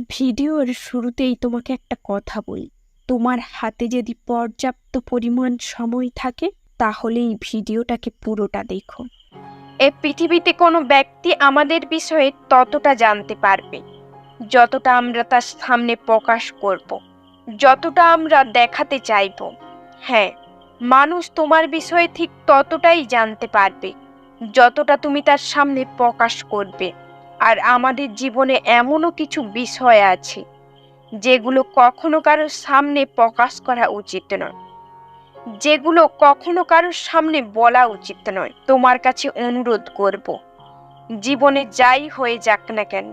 ভিডিওর শুরুতেই তোমাকে একটা কথা বলি, তোমার হাতে যদি পর্যাপ্ত পরিমাণ সময় থাকে তাহলে এই ভিডিওটাকে পুরোটা দেখো। এই পৃথিবীতে কোনো ব্যক্তি আমাদের বিষয়ে ততটা জানতে পারবে যতটা আমরা তার সামনে প্রকাশ করব, যতটা আমরা দেখাতে চাইব। হ্যাঁ, মানুষ তোমার বিষয়ে ঠিক ততটাই জানতে পারবে যতটা তুমি তার সামনে প্রকাশ করবে। আর আমাদের জীবনে এমনও কিছু বিষয় আছে যেগুলো কখনো কারোর সামনে প্রকাশ করা উচিত নয়, যেগুলো কখনো কারোর সামনে বলা উচিত নয়। তোমার কাছে অনুরোধ করব, জীবনে যাই হয়ে যাক না কেন,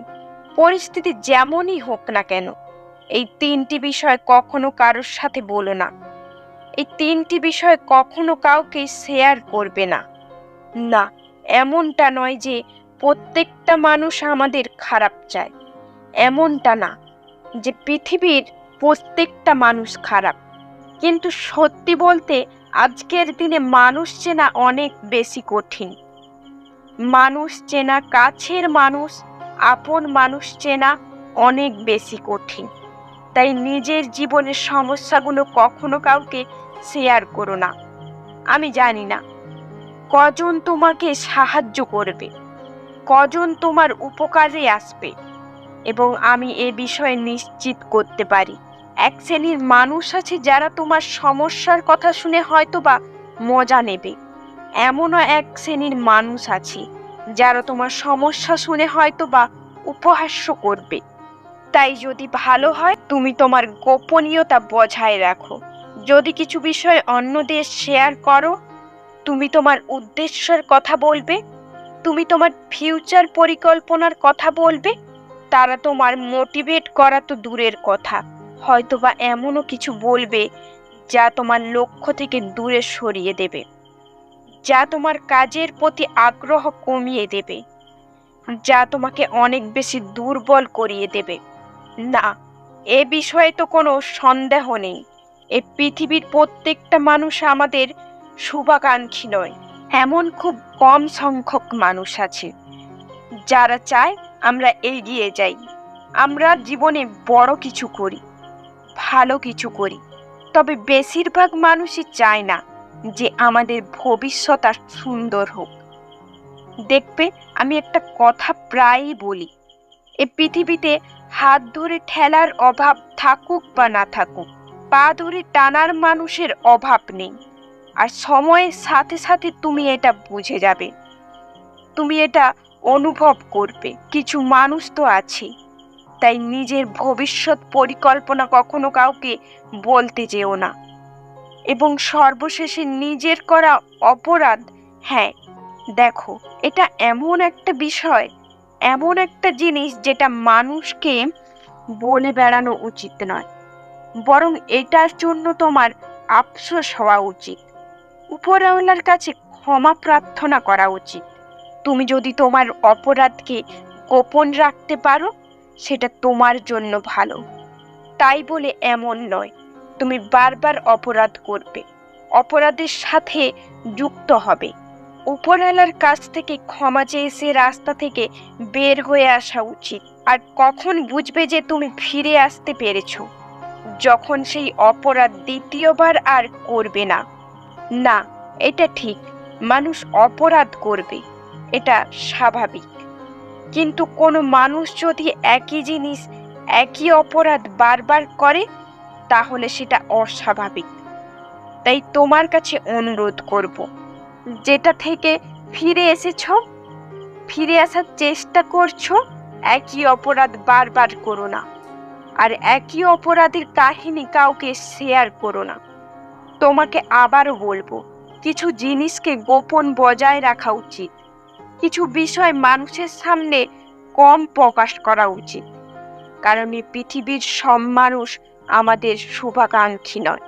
পরিস্থিতি যেমনই হোক না কেন, এই তিনটি বিষয় কখনো কারোর সাথে বলো না। এই তিনটি বিষয় কখনো কাউকে শেয়ার করবে না। না, এমনটা নয় যে প্রত্যেকটা মানুষ আমাদের খারাপ চায়, এমনটা না যে পৃথিবীর প্রত্যেকটা মানুষ খারাপ। কিন্তু সত্যি বলতে আজকের দিনে মানুষ চেনা অনেক বেশি কঠিন। মানুষ চেনা, কাছের মানুষ, আপন মানুষ চেনা অনেক বেশি কঠিন। তাই নিজের জীবনের সমস্যাগুলো কখনো কাউকে শেয়ার করো না। আমি জানি না কজন তোমাকে সাহায্য করবে, কজন তোমার উপকারে আসবে, এবং আমি এ বিষয়ে নিশ্চিত করতে পারি এক শ্রেণীর মানুষ আছে যারা তোমার সমস্যার কথা শুনে হয়তোবা মজা নেবে, এমনও এক শ্রেণীর মানুষ আছে যারা তোমার সমস্যা শুনে হয়তোবা উপহাস্য করবে। তাই যদি ভালো হয় তুমি তোমার গোপনীয়তা বজায় রাখো। যদি কিছু বিষয় অন্যদের শেয়ার করো, তুমি তোমার উদ্দেশ্যের কথা বলবে, তুমি তোমার ফিউচার পরিকল্পনার কথা বলবে। তারা তোমার মোটিভেট করা তো দূরের কথা, হয়তোবা এমনও কিছু বলবে যা তোমার লক্ষ্য থেকে দূরে সরিয়ে দেবে, যা তোমার কাজের প্রতি আগ্রহ কমিয়ে দেবে, যা তোমাকে অনেক বেশি দুর্বল করিয়ে দেবে। না, এ বিষয়ে তো কোনো সন্দেহ নেই, এ পৃথিবীর প্রত্যেকটা মানুষ আমাদের শুভাকাঙ্ক্ষী নয়। এমন খুব কম সংখ্যক মানুষ আছে যারা চায় আমরা এগিয়ে যাই, আমরা জীবনে বড় কিছু করি, ভালো কিছু করি। তবে বেশিরভাগ মানুষই চায় না যে আমাদের ভবিষ্যৎ আর সুন্দর হোক। দেখবে, আমি একটা কথা প্রায়ই বলি, এ পৃথিবীতে হাত ধরে ঠেলার অভাব থাকুক বা না থাকুক, পা ধরে টানার মানুষের অভাব নেই। আর সময়ের সাথে সাথে তুমি এটা বুঝে যাবে, তুমি এটা অনুভব করবে। কিছু মানুষ তো আছে, তাই নিজের ভবিষ্যৎ পরিকল্পনা কখনো কাউকে বলতে যেও না। এবং সর্বশেষে নিজের করা অপরাধ, হ্যাঁ দেখো, এটা এমন একটা বিষয়, এমন একটা জিনিস যেটা মানুষকে বলে বেড়ানো উচিত নয়, বরং এটার জন্য তোমার আফসোস হওয়া উচিত, উপরওয়ালার কাছে ক্ষমা প্রার্থনা করা উচিত। তুমি যদি তোমার অপরাধকে গোপন রাখতে পারো, সেটা তোমার জন্য ভালো। তাই বলে এমন নয় তুমি বারবার অপরাধ করবে, অপরাধের সাথে যুক্ত হবে। উপরওয়ালার কাছ থেকে ক্ষমা চেয়ে সে রাস্তা থেকে বের হয়ে আসা উচিত। আর কখন বুঝবে যে তুমি ফিরে আসতে পেরেছো? যখন সেই অপরাধ দ্বিতীয়বার আর করবে না। না, এটা ঠিক, মানুষ অপরাধ করবে, এটা স্বাভাবিক। কিন্তু কোনো মানুষ যদি একই জিনিস, একই অপরাধ বারবার করে, তাহলে সেটা অস্বাভাবিক। তাই তোমার কাছে অনুরোধ করব, যেটা থেকে ফিরে এসেছো, ফিরে আসার চেষ্টা করছো, একই অপরাধ বারবার করো না। আর একই অপরাধের কাহিনী কাউকে শেয়ার করো না। তোমাকে আবারও বলবো, কিছু জিনিসকে গোপন বজায় রাখা উচিত, কিছু বিষয় মানুষের সামনে কম প্রকাশ করা উচিত, কারণ এই পৃথিবীর সব মানুষ আমাদের শুভাকাঙ্ক্ষী নয়।